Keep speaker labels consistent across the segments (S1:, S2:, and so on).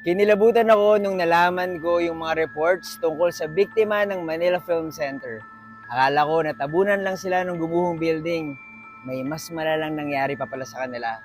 S1: Kinilabutan ako nung nalaman ko yung mga reports tungkol sa biktima ng Manila Film Center. Akala ko natabunan lang sila ng gumuhong building. May mas malalang nangyari pa pala sa kanila.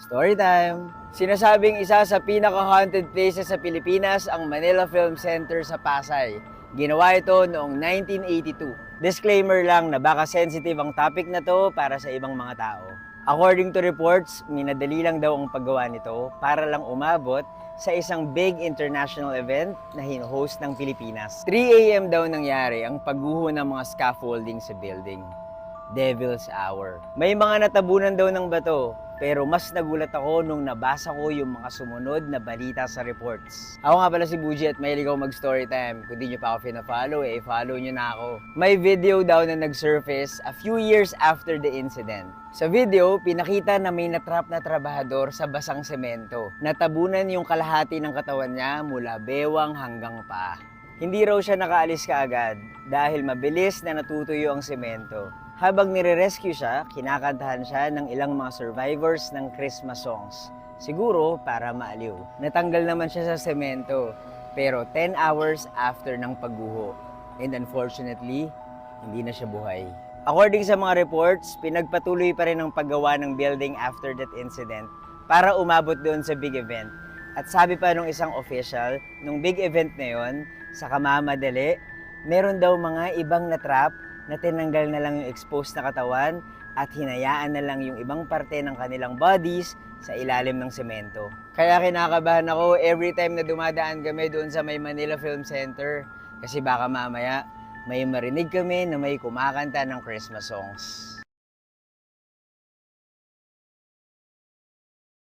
S1: Story time! Sinasabing isa sa pinaka-haunted places sa Pilipinas ang Manila Film Center sa Pasay. Ginawa ito noong 1982. Disclaimer lang na baka sensitive ang topic na to para sa ibang mga tao. According to reports, minadali lang daw ang paggawa nito para lang umabot sa isang big international event na hino-host ng Pilipinas. 3 a.m. daw nangyari ang pagguho ng mga scaffolding sa building. Devil's Hour. May mga natabunan daw ng bato, pero mas nagulat ako nung nabasa ko yung mga sumunod na balita sa reports. Ako nga pala si Buji at mahilig ako mag-story time. Kung di nyo pa ako fina-follow, follow nyo na ako. May video daw na nag-surface a few years after the incident. Sa video, pinakita na may natrap na trabahador sa basang semento. Natabunan yung kalahati ng katawan niya mula bewang hanggang paa. Hindi raw siya nakaalis kaagad dahil mabilis na natutuyo ang semento. Habang nire-rescue siya, kinakantahan siya ng ilang mga survivors ng Christmas songs. Siguro para maaliw. Natanggal naman siya sa semento, pero 10 hours after ng pagguho. And unfortunately, hindi na siya buhay. According sa mga reports, pinagpatuloy pa rin ang paggawa ng building after that incident para umabot doon sa big event. At sabi pa nung isang official, nung big event na yon, sa kamamadali, meron daw mga ibang na-trap na tinanggal na lang yung exposed na katawan at hinayaan na lang yung ibang parte ng kanilang bodies sa ilalim ng semento. Kaya kinakabahan ako every time na dumadaan kami doon sa may Manila Film Center kasi baka mamaya may marinig kami na may kumakanta ng Christmas songs.